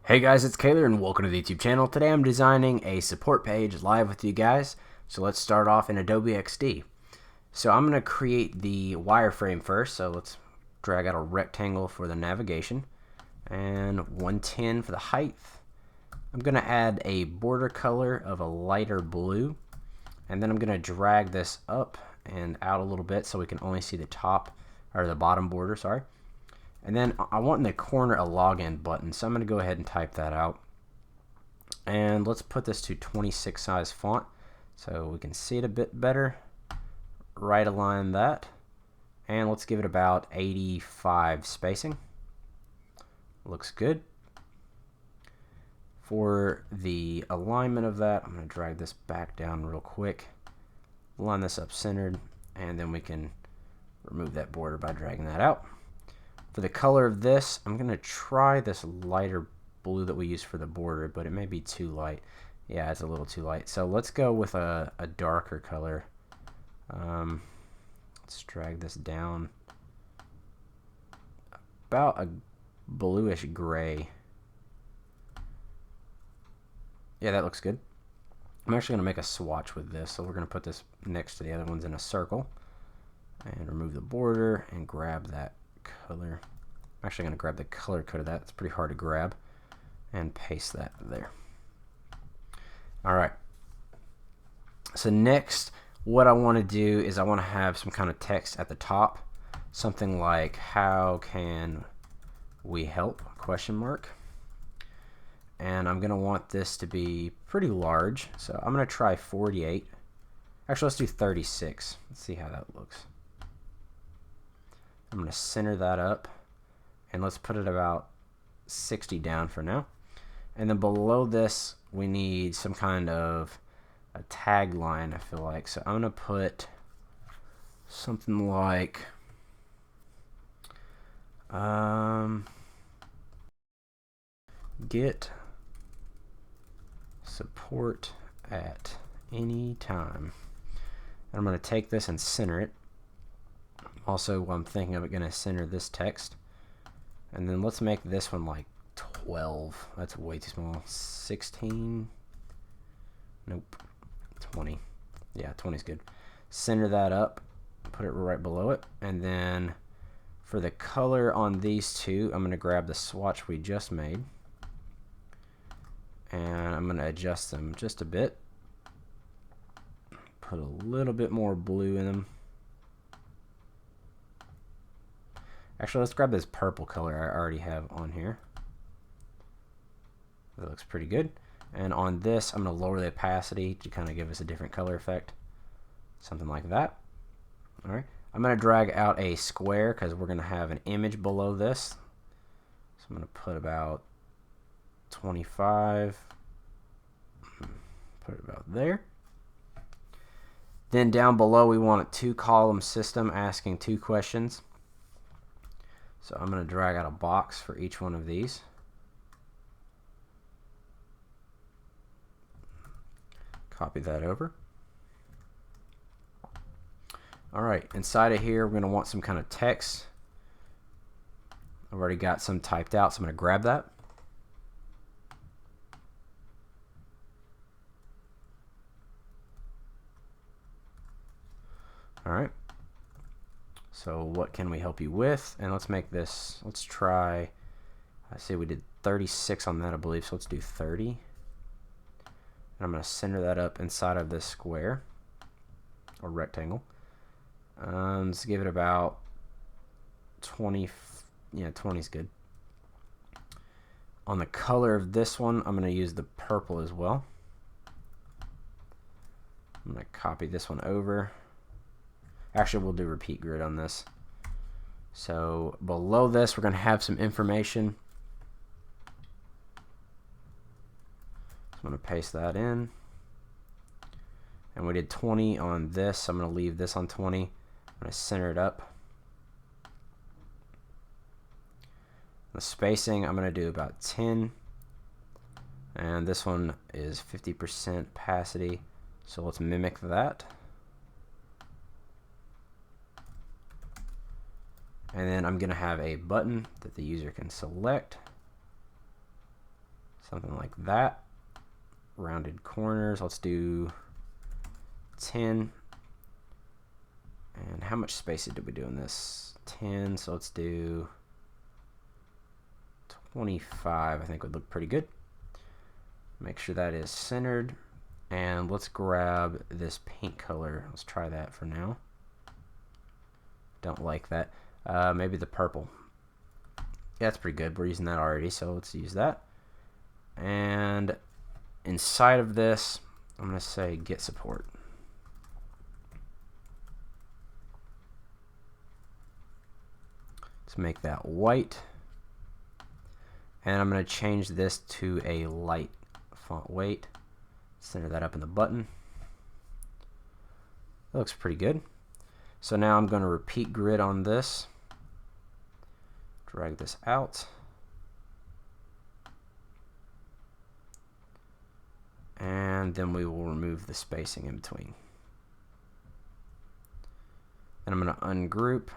Hey guys, it's Kaylor and welcome to the YouTube channel. Today I'm designing a support page live with you guys. So let's start off in Adobe XD. So I'm going to create the wireframe first. So let's drag out a rectangle for the navigation and 110 for the height. I'm going to add a border color of a lighter blue, and then I'm going to drag this up and out a little bit so we can only see the top or the bottom border, sorry. And then I want in the corner a login button, so I'm going to go ahead and type that out. And let's put this to 26 size font so we can see it a bit better. Right align that, and let's give it about 85 spacing. Looks good. For the alignment of that, I'm going to drag this back down real quick, line this up centered, and then we can remove that border by dragging that out. For the color of this, I'm going to try this lighter blue that we used for the border, but it may be too light. Yeah, it's a little too light. So let's go with a darker color. Let's drag this down about a bluish gray. Yeah, that looks good. I'm actually going to make a swatch with this, so we're going to put this next to the other ones in a circle and remove the border and grab that color. I'm actually going to grab the color code of that. It's pretty hard to grab, and paste that there. Alright, so next what I want to do is I want to have some kind of text at the top, something like how can we help, question mark. And I'm going to want this to be pretty large, so I'm going to try 48. Actually, let's do 36. Let's see how that looks. I'm going to center that up, and let's put it about 60 down for now. And then below this, we need some kind of a tagline, I feel like. So I'm going to put something like get support at any time. And I'm going to take this and center it. Also, while I'm thinking of it, going to center this text. And then let's make this one like 12. That's way too small. 16. Nope. 20. Yeah, 20 is good. Center that up. Put it right below it. And then for the color on these two, I'm going to grab the swatch we just made. And I'm going to adjust them just a bit. Put a little bit more blue in them. Actually, let's grab this purple color I already have on here. That looks pretty good. And on this, I'm going to lower the opacity to kind of give us a different color effect. Something like that. All right. I'm going to drag out a square because we're going to have an image below this. So I'm going to put about 25. Put it about there. Then down below, we want a two-column system asking two questions. So I'm going to drag out a box for each one of these. Copy that over. Alright, inside of here we're going to want some kind of text. I've already got some typed out, so I'm going to grab that. Alright. So what can we help you with? And let's make this, let's try, I see we did 36 on that, I believe, so let's do 30. And I'm going to center that up inside of this square or rectangle. Let's give it about 20, yeah, 20 is good. On the color of this one, I'm going to use the purple as well. I'm going to copy this one over. Actually, we'll do repeat grid on this. So below this, we're going to have some information. So I'm going to paste that in. And we did 20 on this. So I'm going to leave this on 20. I'm going to center it up. The spacing, I'm going to do about 10. And this one is 50% opacity. So let's mimic that. And then I'm going to have a button that the user can select. Something like that. Rounded corners. Let's do 10. And how much space did we do in this? 10. So let's do 25. I think would look pretty good. Make sure that is centered. And let's grab this pink color. Let's try that for now. Don't like that. Maybe the purple. Yeah, that's pretty good. We're using that already, so let's use that. And inside of this, I'm going to say get support. Let's make that white. And I'm going to change this to a light font weight. Center that up in the button. That looks pretty good. So now I'm going to repeat grid on this. Drag this out. And then we will remove the spacing in between. And I'm going to ungroup.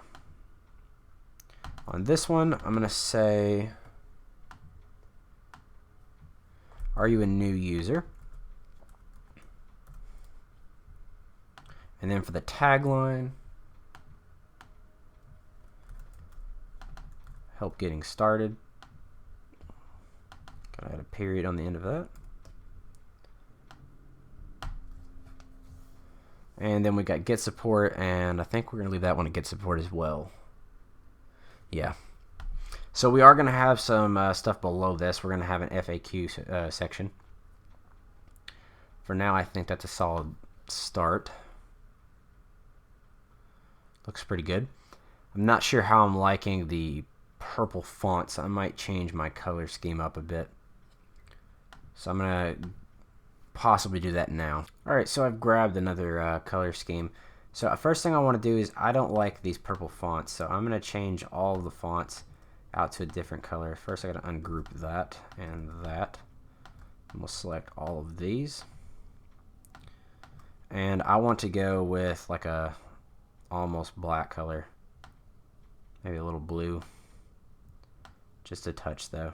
On this one, I'm going to say, are you a new user? And then for the tagline, help getting started. Gotta add a period on the end of that. And then we got get support, and I think we're gonna leave that one at get support as well. Yeah. So we are gonna have some stuff below this. We're gonna have an FAQ section. For now, I think that's a solid start. Looks pretty good. I'm not sure how I'm liking the purple fonts. I might change my color scheme up a bit. So I'm going to possibly do that now. Alright, so I've grabbed another color scheme. So first thing I want to do is I don't like these purple fonts. So I'm going to change all of the fonts out to a different color. First I got to ungroup that and that. And we'll select all of these. And I want to go with like a almost black color, maybe a little blue, just a touch though.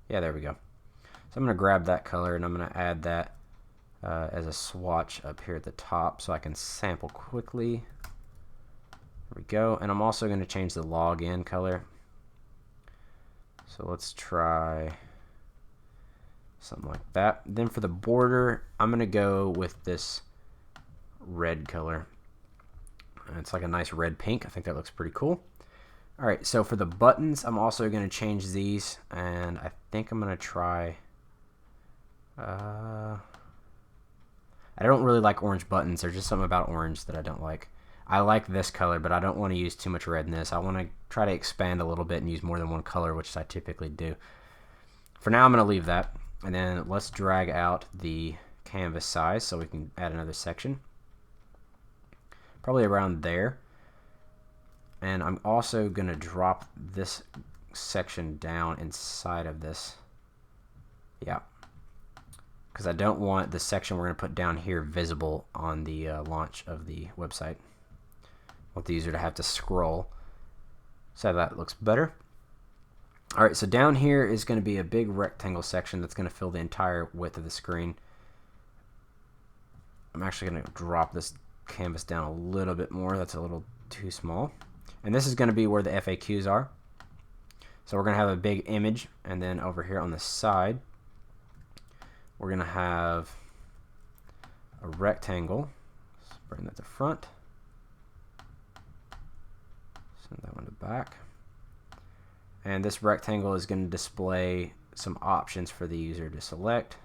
Yeah, there we go. So I'm going to grab that color and I'm going to add that as a swatch up here at the top so I can sample quickly. There we go. And I'm also going to change the login color. So let's try something like that. Then for the border, I'm going to go with this red color. It's like a nice red pink. I think that looks pretty cool. Alright, so for the buttons, I'm also going to change these, and I think I'm going to try... I don't really like orange buttons. There's just something about orange that I don't like. I like this color, but I don't want to use too much red in this. I want to try to expand a little bit and use more than one color, which I typically do. For now, I'm going to leave that. And then let's drag out the canvas size so we can add another section. Probably around there. And I'm also going to drop this section down inside of this. Yeah. Because I don't want the section we're going to put down here visible on the launch of the website. I want the user to have to scroll. So that looks better. Alright, so down here is going to be a big rectangle section that's going to fill the entire width of the screen. I'm actually going to drop this canvas down a little bit more. That's a little too small. And this is going to be where the FAQs are. So we're going to have a big image, and then over here on the side, we're going to have a rectangle. Let's bring that to front. Send that one to back. And this rectangle is going to display some options for the user to select.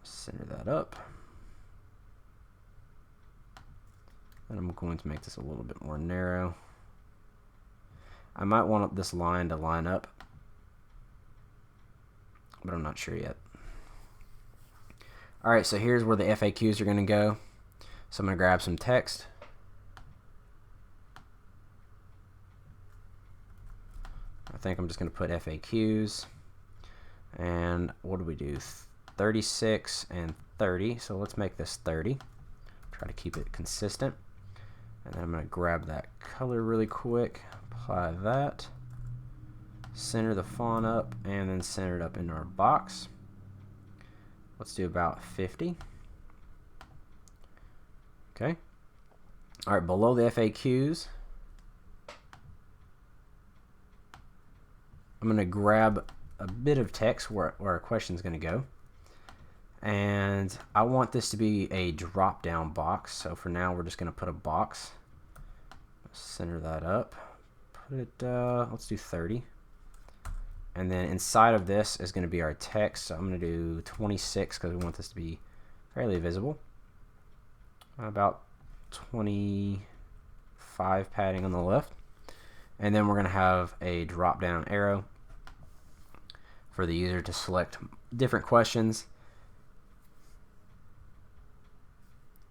Center that up. And I'm going to make this a little bit more narrow. I might want this line to line up, but I'm not sure yet. Alright, so here's where the FAQs are going to go. So I'm going to grab some text. I think I'm just going to put FAQs. And what do we do? 36 and 30. So let's make this 30. Try Try to keep it consistent. And then I'm going to grab that color really quick, apply that, center the font up, and then center it up into our box. Let's do about 50. Okay. All right, below the FAQs, I'm going to grab a bit of text where our question is going to go. And I want this to be a drop-down box. So for now, we're just going to put a box. Center that up. Put it, let's do 30. And then inside of this is going to be our text. So I'm going to do 26 because we want this to be fairly visible. About 25 padding on the left. And then we're going to have a drop-down arrow for the user to select different questions.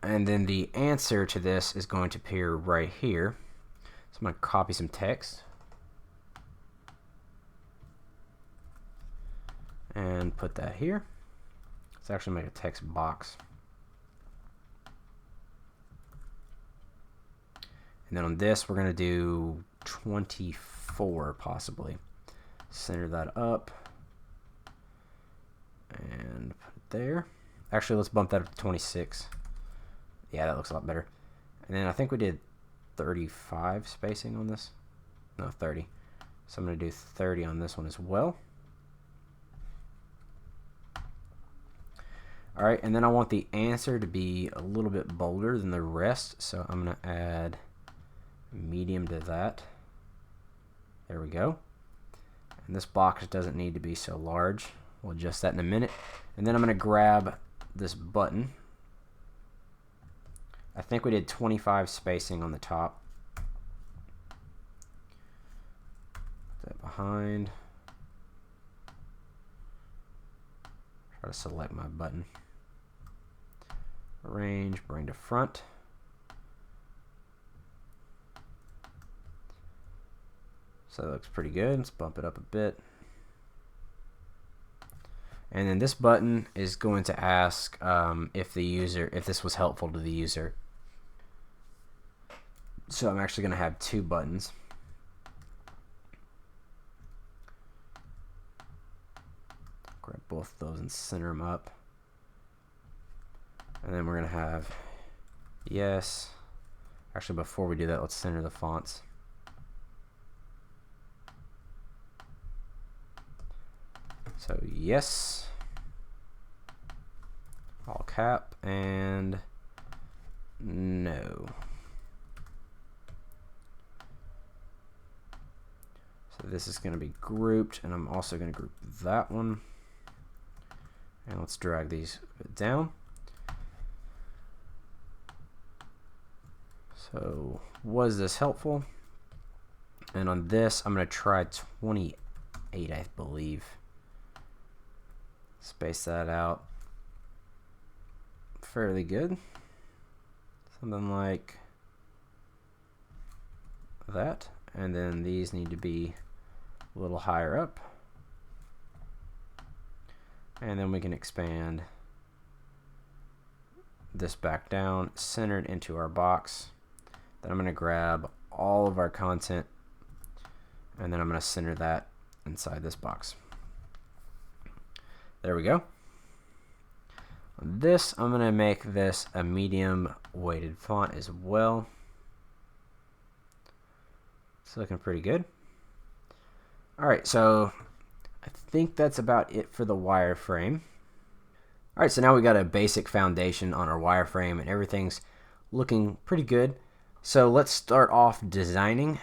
And then the answer to this is going to appear right here. So I'm going to copy some text and put that here. Let's actually make a text box. And then on this, we're going to do 24 possibly. Center that up and put it there. Actually, let's bump that up to 26. Yeah, that looks a lot better. And then I think we did 35 spacing on this. No, 30. So I'm going to do 30 on this one as well. All right, and then I want the answer to be a little bit bolder than the rest. So I'm going to add medium to that. There we go. And this box doesn't need to be so large. We'll adjust that in a minute. And then I'm going to grab this button. I think we did 25 spacing on the top. Put that behind. Try to select my button. Arrange, bring to front. So that looks pretty good. Let's bump it up a bit. And then this button is going to ask if this was helpful to the user. So I'm actually going to have two buttons. Grab both of those and center them up. And then we're going to have yes. Actually, before we do that, let's center the fonts. So yes, all cap, and no. So this is going to be grouped, and I'm also going to group that one. And let's drag these down. So was this helpful? And on this, I'm going to try 28, I believe. Space that out fairly good. Something like that. And then these need to be a little higher up. And then we can expand this back down, center it into our box. Then I'm going to grab all of our content, and then I'm going to center that inside this box. There we go. On this, I'm going to make this a medium weighted font as well. It's looking pretty good. All right, so I think that's about it for the wireframe. All right, so now we got a basic foundation on our wireframe and everything's looking pretty good. So let's start off designing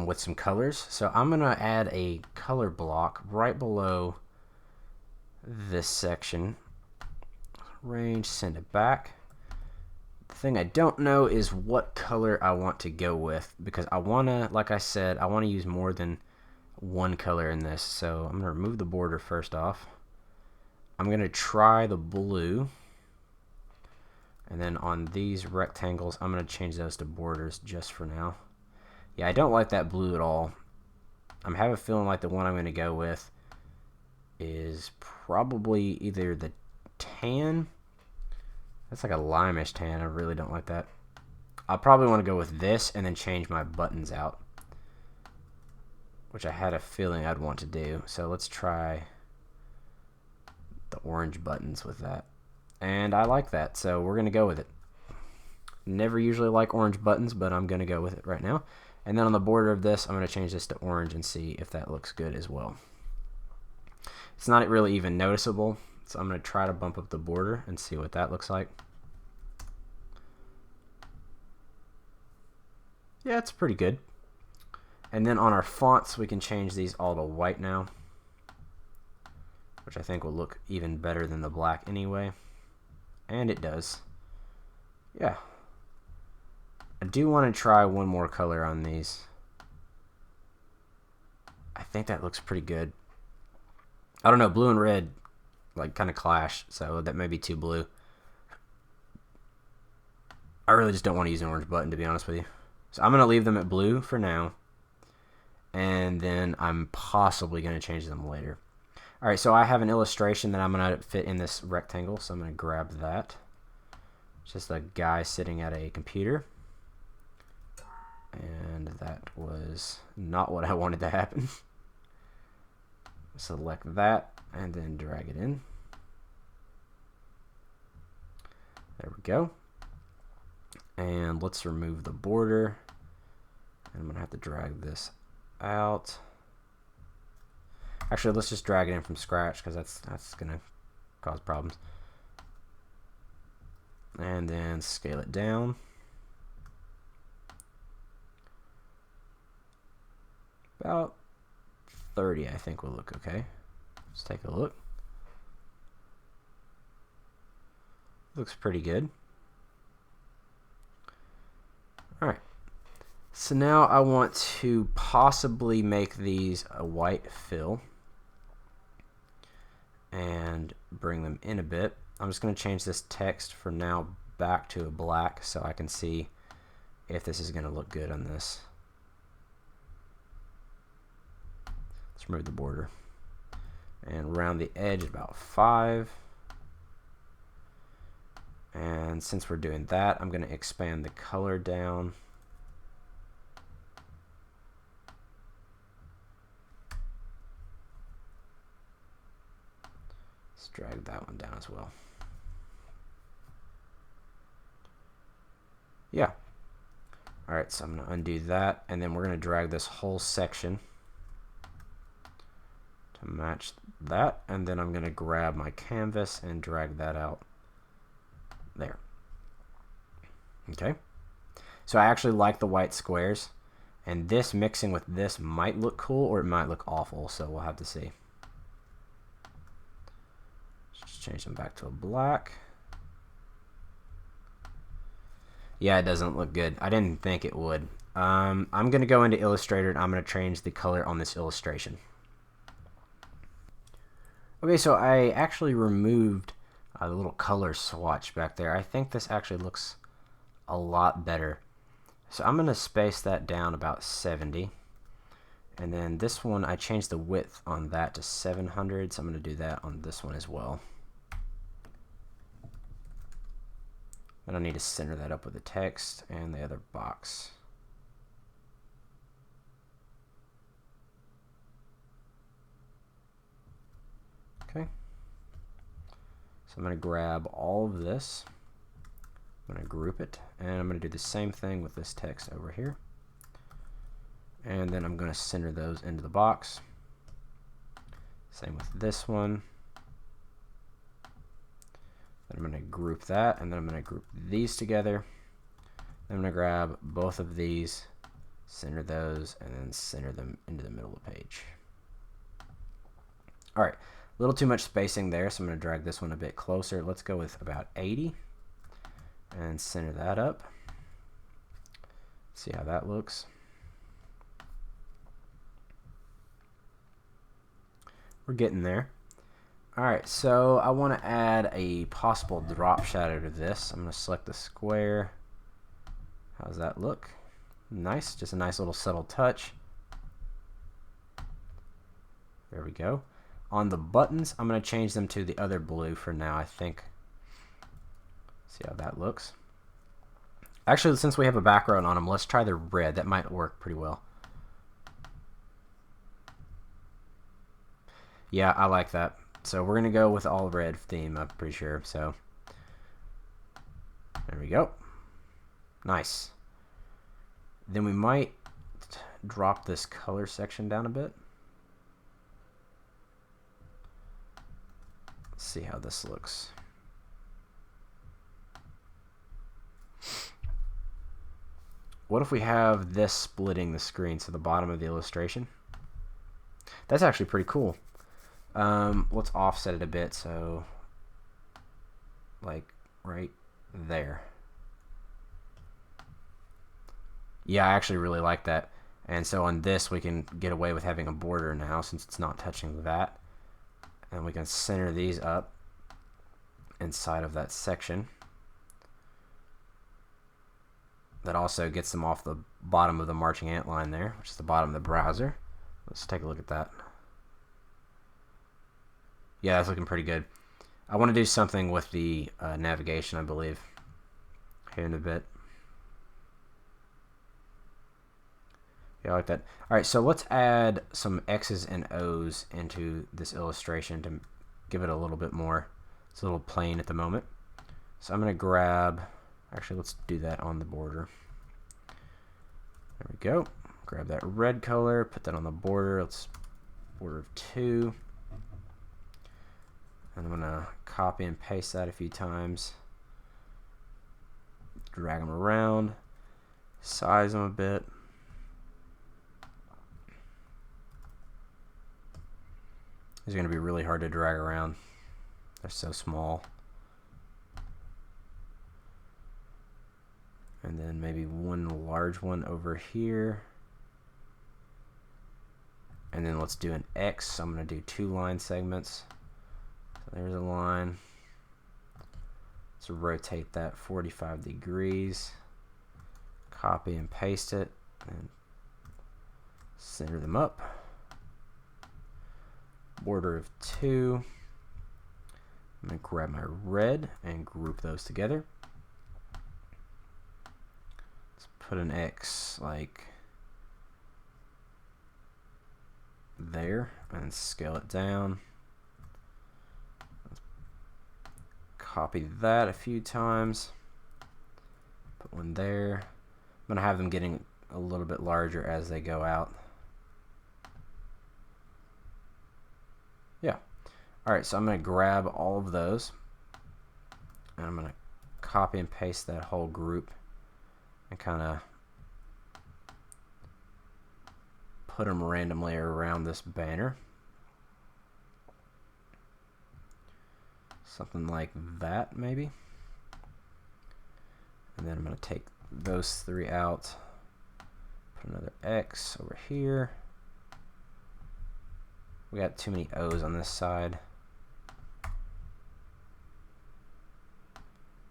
with some colors. So I'm gonna add a color block right below this section. Range, send it back. The thing I don't know is what color I want to go with, because I wanna, like I said, I wanna use more than one color in this. So I'm gonna remove the border first off. I'm gonna try the blue, and then on these rectangles I'm gonna change those to borders just for now. Yeah, I don't like that blue at all. I'm having a feeling like the one I'm gonna go with is probably either the tan. That's like a limeish tan. I really don't like that. I'll probably want to go with this and then change my buttons out, which I had a feeling I'd want to do. So let's try the orange buttons with that. And I like that, so we're going to go with it. Never usually like orange buttons, but I'm going to go with it right now. And then on the border of this, I'm going to change this to orange and see if that looks good as well. It's not really even noticeable, so I'm going to try to bump up the border and see what that looks like. Yeah, it's pretty good. And then on our fonts, we can change these all to white now, which I think will look even better than the black anyway. And it does. Yeah. I do want to try one more color on these. I think that looks pretty good. I don't know, blue and red like kind of clash, so that may be too blue. I really just don't want to use an orange button, to be honest with you. So I'm going to leave them at blue for now, and then I'm possibly going to change them later. Alright, so I have an illustration that I'm going to fit in this rectangle, so I'm going to grab that. It's just a guy sitting at a computer. And that was not what I wanted to happen. Select that and then drag it in. There we go. And let's remove the border. And I'm going to have to drag this out. Actually, let's just drag it in from scratch because that's going to cause problems. And then scale it down. About 30, I think will look okay. Let's take a look. Looks pretty good. Alright. So now I want to possibly make these a white fill and bring them in a bit. I'm just going to change this text for now back to a black so I can see if this is going to look good on this. Let's remove the border. And around the edge about 5. And since we're doing that, I'm going to expand the color down. Let's drag that one down as well. Yeah. Alright, so I'm going to undo that, and then we're going to drag this whole section to match that, and then I'm going to grab my canvas and drag that out there. Okay. So I actually like the white squares, and this mixing with this might look cool or it might look awful, so we'll have to see. Let's just change them back to a black. Yeah, it doesn't look good. I didn't think it would. I'm going to go into Illustrator and I'm going to change the color on this illustration. Okay, so I actually removed the little color swatch back there. I think this actually looks a lot better. So I'm going to space that down about 70. And then this one, I changed the width on that to 700, so I'm going to do that on this one as well. And I need to center that up with the text and the other box. Okay. So I'm going to grab all of this. I'm going to group it, and I'm going to do the same thing with this text over here. And then I'm going to center those into the box. Same with this one. Then I'm going to group that, and then I'm going to group these together. I'm going to grab both of these, center those, and then center them into the middle of the page. Alright, a little too much spacing there, so I'm going to drag this one a bit closer. Let's go with about 80, and center that up. See how that looks. We're getting there. Alright, so I want to add a possible drop shadow to this. I'm going to select the square. How does that look? Nice, just a nice little subtle touch. There we go. On the buttons, I'm going to change them to the other blue for now, I think. See how that looks. Actually, since we have a background on them, let's try the red. That might work pretty well. Yeah, I like that. So we're going to go with all red theme, I'm pretty sure. So there we go. Nice. Then we might drop this color section down a bit. Let's see how this looks. What if we have this splitting the screen, so the bottom of the illustration? That's actually pretty cool. Let's offset it a bit, so like right there. Yeah, I actually really like that. And so on this, we can get away with having a border now since it's not touching that. And we can center these up inside of that section. That also gets them off the bottom of the marching ant line there, which is the bottom of the browser. Let's take a look at that. Yeah, that's looking pretty good. I want to do something with the navigation, I believe, here in a bit. Yeah, I like that. All right, so let's add some X's and O's into this illustration to give it a little bit more. It's a little plain at the moment. So I'm going to grab, actually let's do that on the border. There we go. Grab that red color, put that on the border. Let's border of 2. And I'm going to copy and paste that a few times. Drag them around, size them a bit. These are going to be really hard to drag around. They're so small. And then maybe one large one over here. And then let's do an X. So I'm going to do 2 line segments. So there's a line. Let's rotate that 45 degrees. Copy and paste it. And center them up. Border of 2. I'm going to grab my red and group those together. Let's put an X like there and scale it down. Let's copy that a few times. Put one there. I'm going to have them getting a little bit larger as they go out. Yeah. All right, so I'm going to grab all of those, and I'm going to copy and paste that whole group and kind of put them randomly around this banner. Something like that, maybe. And then I'm going to take those 3 out, put another X over here. We got too many O's on this side.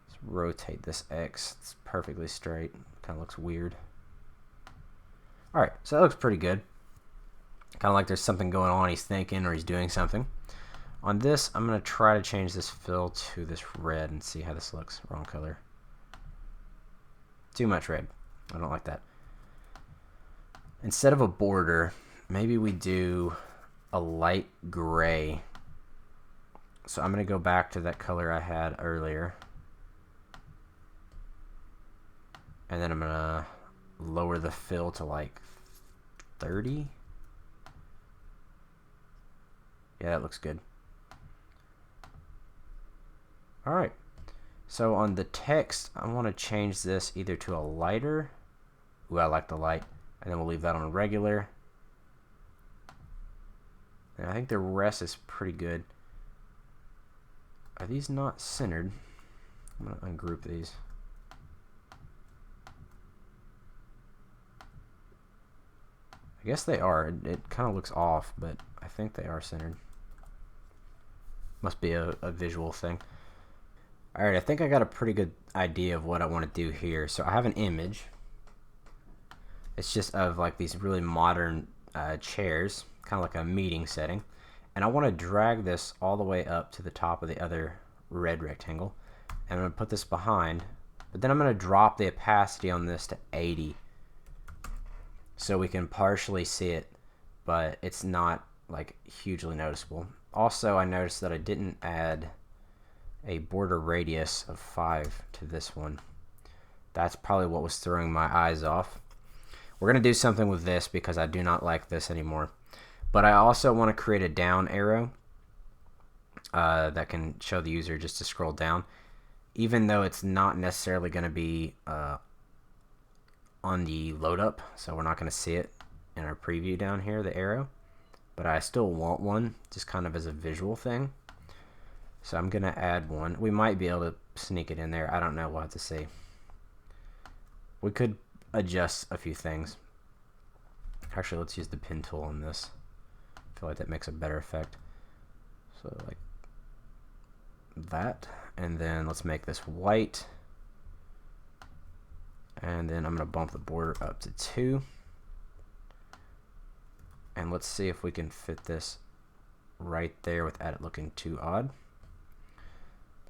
Let's rotate this X. It's perfectly straight. Kind of looks weird. Alright, so that looks pretty good. Kind of like there's something going on. He's thinking or he's doing something. On this, I'm going to try to change this fill to this red and see how this looks. Wrong color. Too much red. I don't like that. Instead of a border, maybe we do a light gray. So I'm going to go back to that color I had earlier. And then I'm going to lower the fill to like 30. Yeah, that looks good. All right. So on the text, I want to change this either to a lighter. Ooh, I like the light. And then we'll leave that on regular. And I think the rest is pretty good. Are these not centered? I'm going to ungroup these. I guess they are. It kind of looks off, but I think they are centered. Must be a visual thing. Alright, I think I got a pretty good idea of what I want to do here. So I have an image. It's just of like these really modern chairs, kind of like a meeting setting. And I want to drag this all the way up to the top of the other red rectangle. and I'm going to put this behind, but then I'm going to drop the opacity on this to 80 so we can partially see it, but it's not like hugely noticeable. Also, I noticed that I didn't add a border radius of 5 to this one. That's probably what was throwing my eyes off. We're going to do something with this because I do not like this anymore. But I also want to create a down arrow that can show the user just to scroll down, even though it's not necessarily going to be on the load up, so we're not going to see it in our preview down here, the arrow. But I still want one, just kind of as a visual thing. So I'm going to add one. We might be able to sneak it in there. I don't know. We'll have to see. We could adjust a few things. Actually, let's use the pen tool on this. I feel like that makes a better effect. So like that. And then let's make this white. And then I'm going to bump the border up to 2. And let's see if we can fit this right there without it looking too odd.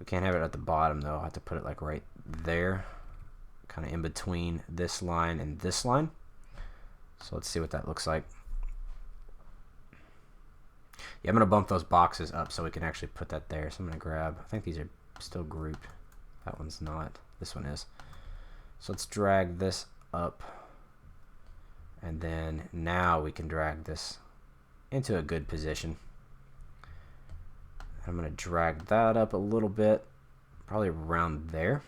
We can't have it at the bottom though. I'll have to put it like right there, kind of in between this line and this line. So let's see what that looks like. Yeah, I'm going to bump those boxes up so we can actually put that there. So I'm going to grab, I think these are still grouped. That one's not. This one is. So let's drag this up. And then now we can drag this into a good position. I'm going to drag that up a little bit, probably around there.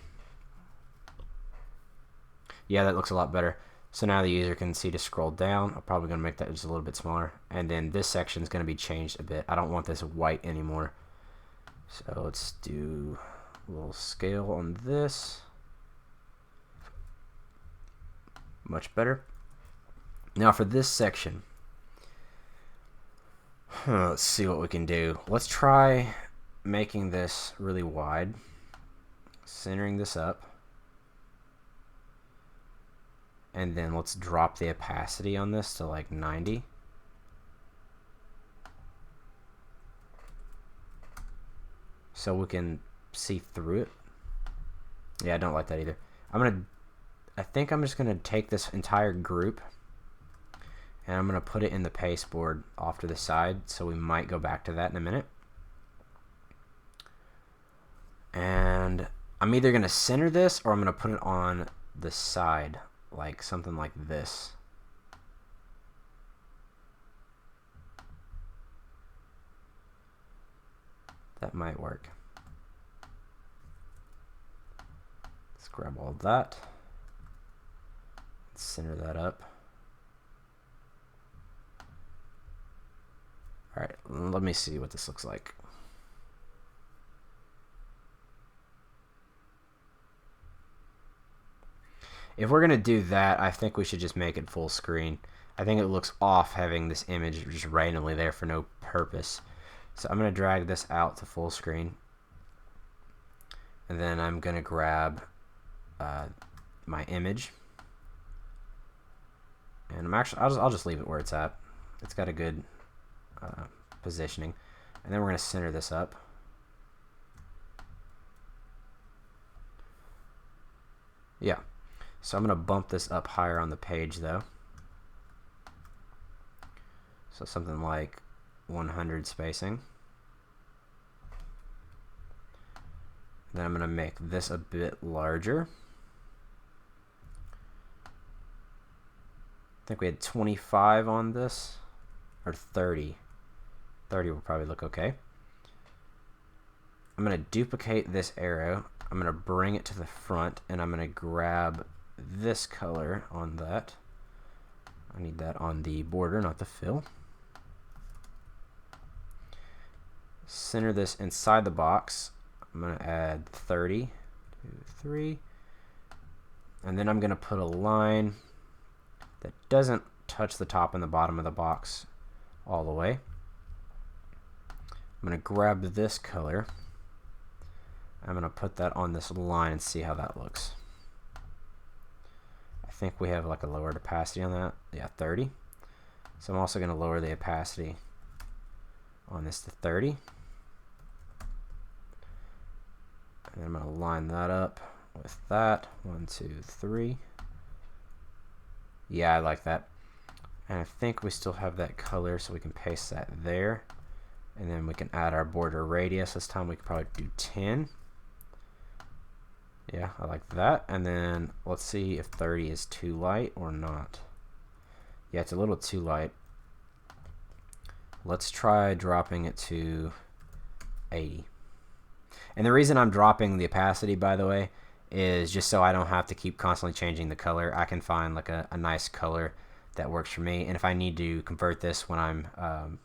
Yeah, that looks a lot better. So now the user can see to scroll down. I'm probably going to make that just a little bit smaller. And then this section is going to be changed a bit. I don't want this white anymore. So let's do a little scale on this. Much better. Now for this section, let's see what we can do. Let's try making this really wide, centering this up, and then let's drop the opacity on this to like 90. So we can see through it. Yeah, I don't like that either. I think I'm just gonna take this entire group and I'm going to put it in the pasteboard off to the side, so we might go back to that in a minute. And I'm either going to center this or I'm going to put it on the side, like something like this. That might work. Let's grab all of that. Let's center that up. Alright, let me see what this looks like. If we're going to do that, I think we should just make it full screen. I think it looks off having this image just randomly there for no purpose. So I'm going to drag this out to full screen. And then I'm going to grab my image. And I'll just leave it where it's at. It's got a good positioning, and then we're going to center this up. Yeah, so I'm going to bump this up higher on the page though, so something like 100 spacing. Then I'm going to make this a bit larger. I think we had 25 on this, or 30. 30 will probably look okay. I'm going to duplicate this arrow. I'm going to bring it to the front, and I'm going to grab this color on that. I need that on the border, not the fill. Center this inside the box. I'm going to add 30, 2, 3. And then I'm going to put a line that doesn't touch the top and the bottom of the box all the way. I'm going to grab this color. I'm going to put that on this line and see how that looks. I think we have like a lowered opacity on that. Yeah, 30. So I'm also going to lower the opacity on this to 30. And I'm going to line that up with that. 1, 2, 3. Yeah, I like that. And I think we still have that color, so we can paste that there. And then we can add our border radius. This time we could probably do 10. Yeah, I like that. And then let's see if 30 is too light or not. Yeah, it's a little too light. Let's try dropping it to 80. And the reason I'm dropping the opacity, by the way, is just so I don't have to keep constantly changing the color. I can find like a nice color that works for me. And if I need to convert this when I'm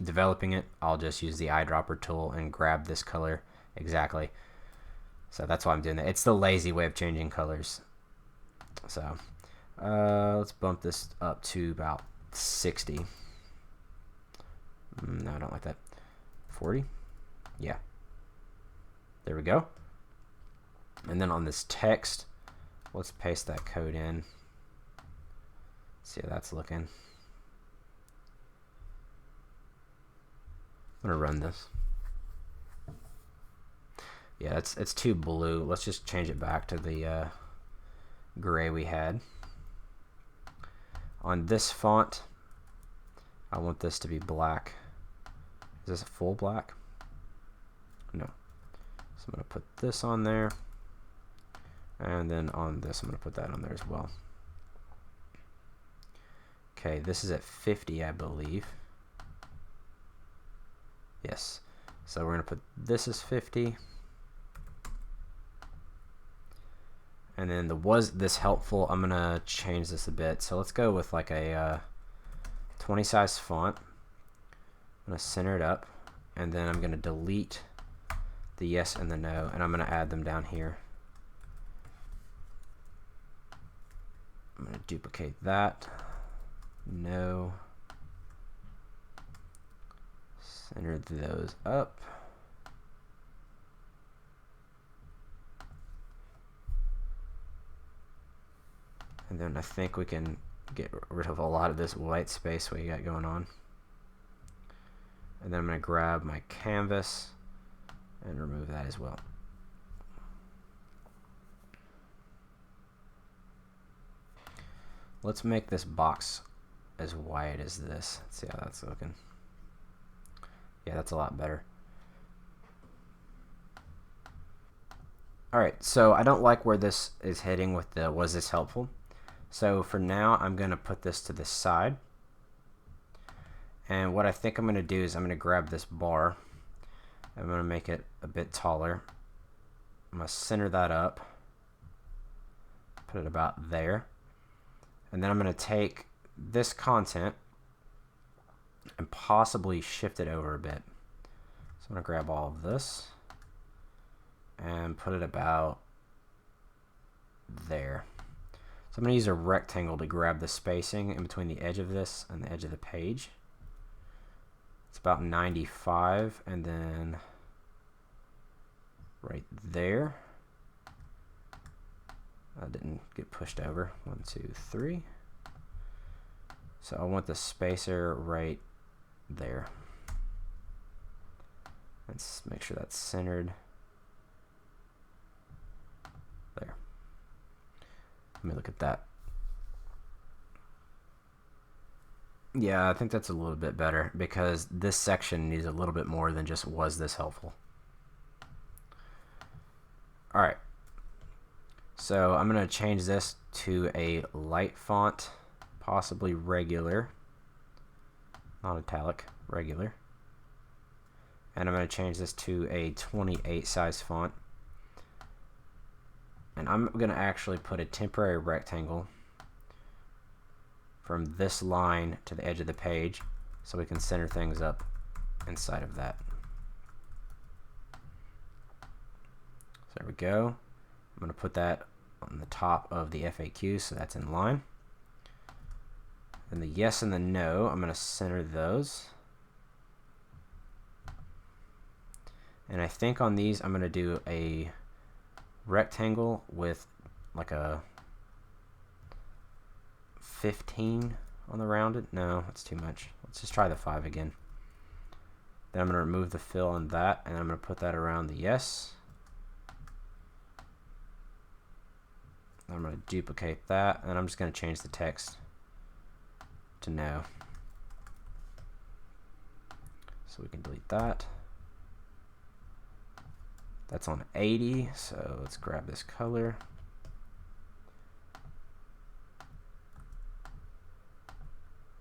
developing it, I'll just use the eyedropper tool and grab this color exactly. So that's why I'm doing that. It's the lazy way of changing colors. So let's bump this up to about 60. No, I don't like that. 40? Yeah. There we go. And then on this text, let's paste that code in. See how that's looking. I'm gonna run this. Yeah, it's too blue. Let's just change it back to the gray we had. On this font, I want this to be black. Is this a full black? No. So I'm gonna put this on there. And then on this, I'm gonna put that on there as well. Okay, this is at 50, I believe. Yes. So we're gonna put this as 50. And then the was this helpful, I'm gonna change this a bit. So let's go with like a 20 size font. I'm gonna center it up, and then I'm gonna delete the yes and the no, and I'm gonna add them down here. I'm gonna duplicate that. No. Center those up. And then I think we can get rid of a lot of this white space we got going on. And then I'm going to grab my canvas and remove that as well. Let's make this box as wide as this. Let's see how that's looking. Yeah, that's a lot better. Alright, so I don't like where this is hitting with the was this helpful. So for now, I'm going to put this to the side. And what I think I'm going to do is I'm going to grab this bar. I'm going to make it a bit taller. I'm going to center that up. Put it about there. And then I'm going to take this content and possibly shift it over a bit. So I'm going to grab all of this and put it about there. So I'm going to use a rectangle to grab the spacing in between the edge of this and the edge of the page. It's about 95, and then right there. That didn't get pushed over. 1, 2, 3. So I want the spacer right there. Let's make sure that's centered. There. Let me look at that. Yeah, I think that's a little bit better because this section needs a little bit more than just was this helpful. Alright. So I'm going to change this to a light font, possibly regular. Not italic, regular. And I'm going to change this to a 28 size font. And I'm going to actually put a temporary rectangle from this line to the edge of the page so we can center things up inside of that. So there we go. I'm going to put that on the top of the FAQ so that's in line. And the yes and the no, I'm going to center those. And I think on these I'm going to do a rectangle with like a 15 on the rounded. No, that's too much. Let's just try the 5 again. Then I'm going to remove the fill on that, and I'm going to put that around the yes. I'm going to duplicate that, and I'm just going to change the text to no. So we can delete that. That's on 80, so let's grab this color.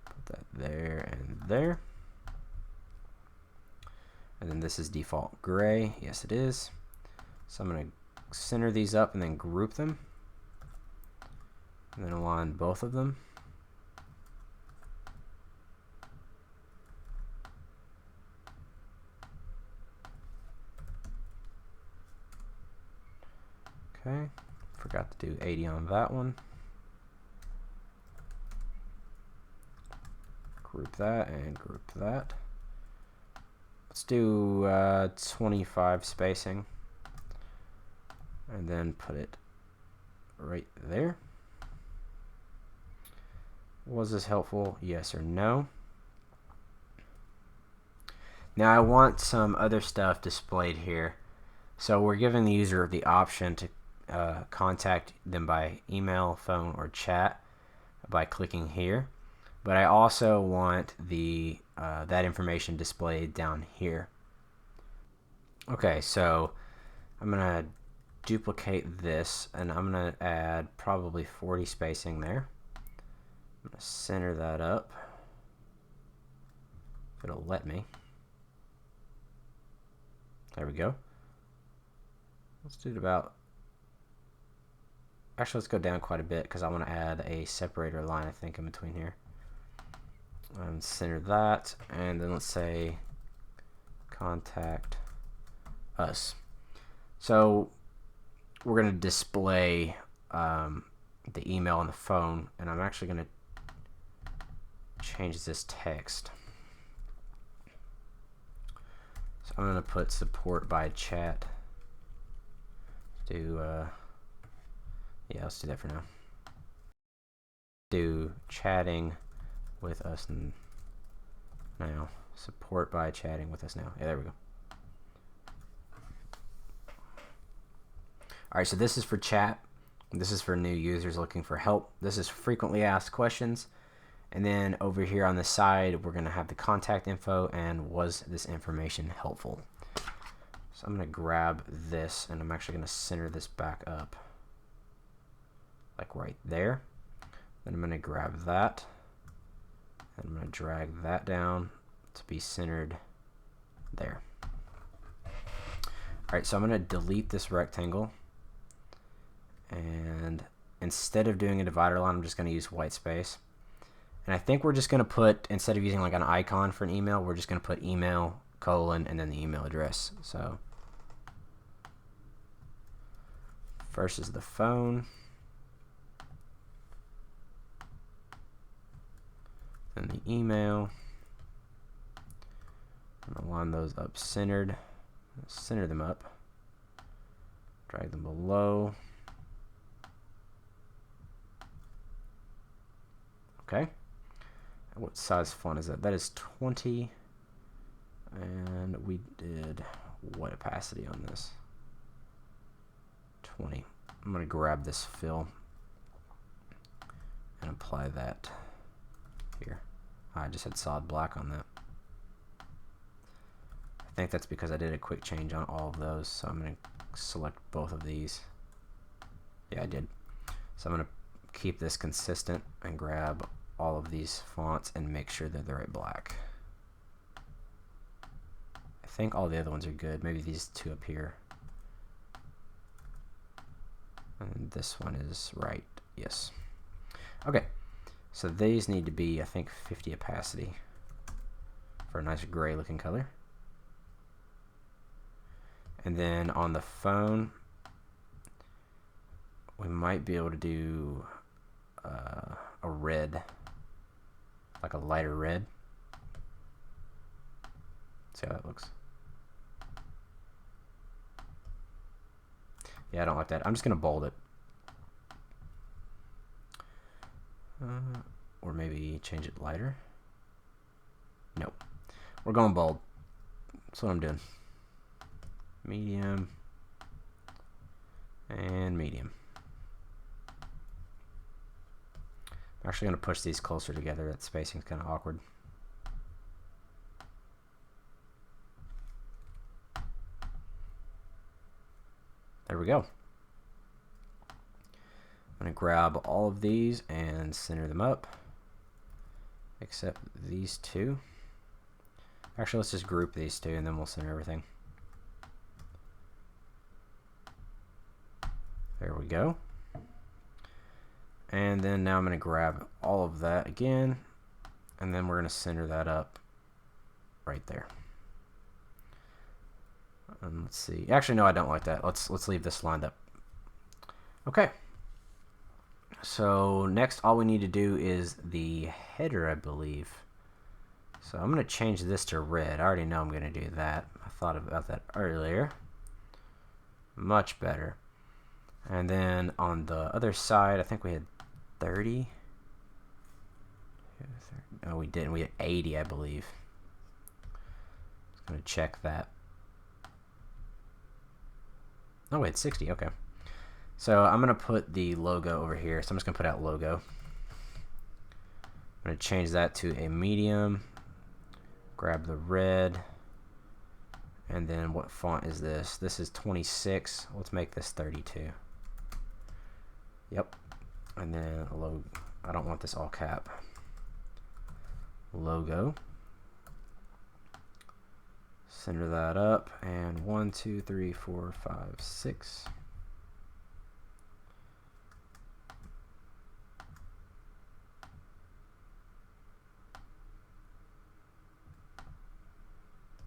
Put that there and there. And then this is default gray. Yes, it is. So I'm going to center these up and then group them. And then align both of them. Okay, forgot to do 80 on that one. Group that and group that. Let's do 25 spacing. And then put it right there. Was this helpful? Yes or no? Now I want some other stuff displayed here. So we're giving the user the option to contact them by email, phone, or chat by clicking here. But I also want the that information displayed down here. Okay, so I'm gonna duplicate this, and I'm gonna add probably 40 spacing there. I'm gonna center that up if it'll let me. There we go. Let's do it about, actually let's go down quite a bit because I want to add a separator line, I think, in between here. And center that, and then let's say contact us. So we're going to display the email on the phone, and I'm actually going to change this text. So I'm going to put support by chat. Yeah, let's do that for now. Do chatting with us now. Support by chatting with us now. Yeah, there we go. Alright, so this is for chat. This is for new users looking for help. This is frequently asked questions. And then over here on the side, we're going to have the contact info and was this information helpful. So I'm going to grab this, and I'm actually going to center this back up, like right there. Then I'm going to grab that, and I'm going to drag that down to be centered there. Alright, so I'm going to delete this rectangle, and instead of doing a divider line, I'm just going to use white space. And I think we're just going to put, instead of using like an icon for an email, we're just going to put email, colon, and then the email address. So first is the phone, then the email. I'm going to line those up centered, center them up, drag them below. Okay. What size font is that? That is 20, and we did what opacity on this? 20. I'm going to grab this fill and apply that here. I just had solid black on that. I think that's because I did a quick change on all of those, so I'm going to select both of these. Yeah, I did. So I'm going to keep this consistent and grab all of these fonts and make sure they're the right black. I think all the other ones are good. Maybe these two up here. And this one is right. Yes. Okay. So these need to be, I think, 50 opacity for a nice gray looking color. And then on the phone, we might be able to do a red, like a lighter red. See how that looks. Yeah, I don't like that. I'm just going to bold it. Or maybe change it lighter. Nope. We're going bold. That's what I'm doing. Medium. And medium. actually going to push these closer together. That spacing is kind of awkward. There we go. I'm going to grab all of these and center them up, except these two. Actually, let's just group these two and then we'll center everything. There we go. And then now I'm going to grab all of that again, and then we're going to center that up right there. And let's see. Actually, no, I don't like that. Let's leave this lined up. Okay. So next, all we need to do is the header, I believe. So I'm going to change this to red. I already know I'm going to do that. I thought about that earlier. Much better. And then on the other side, I think we had 30. No, we didn't. We had 80, I believe. I'm going to check that. Oh, we had 60. Okay. So I'm going to put the logo over here. So I'm just going to put out logo. I'm going to change that to a medium. Grab the red. And then what font is this? This is 26. Let's make this 32. Yep. And then a logo. I don't want this all cap. Logo. Center that up. And 1, 2, 3, 4, 5, 6.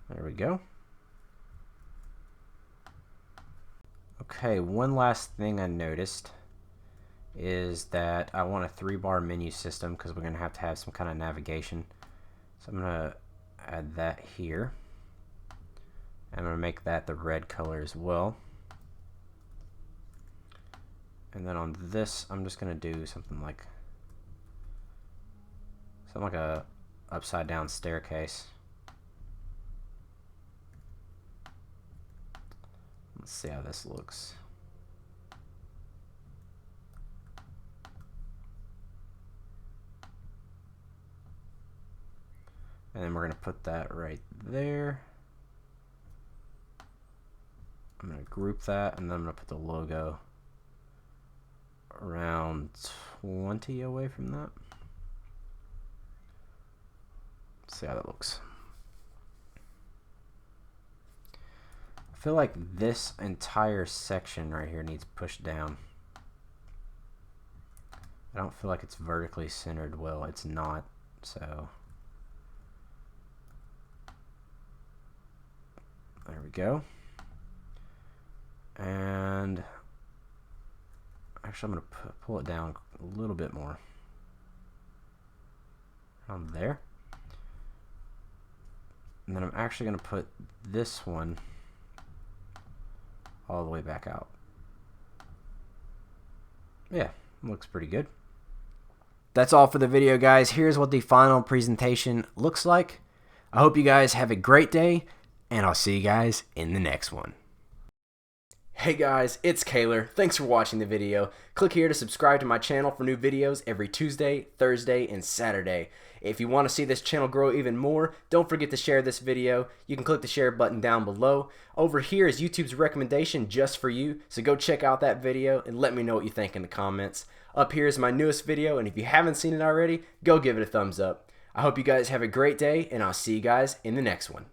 There we go. Okay, one last thing I noticed is that I want a 3-bar menu system because we're going to have some kind of navigation. So I'm going to add that here. I'm going to make that the red color as well. And then on this, I'm just going to do something like a upside down staircase. Let's see how this looks. And then we're going to put that right there. I'm going to group that, and then I'm going to put the logo around 20 away from that. Let's see how that looks. I feel like this entire section right here needs pushed down. I don't feel like it's vertically centered well. It's not, so there we go. And actually I'm going to pull it down a little bit more. Around there. And then I'm actually going to put this one all the way back out. Yeah, looks pretty good. That's all for the video, guys. Here's what the final presentation looks like. I hope you guys have a great day, and I'll see you guys in the next one. Hey guys, it's Kaler. Thanks for watching the video. Click here to subscribe to my channel for new videos every Tuesday, Thursday, and Saturday. If you want to see this channel grow even more, don't forget to share this video. You can click the share button down below. Over here is YouTube's recommendation just for you, so go check out that video and let me know what you think in the comments. Up here is my newest video, and if you haven't seen it already, go give it a thumbs up. I hope you guys have a great day, and I'll see you guys in the next one.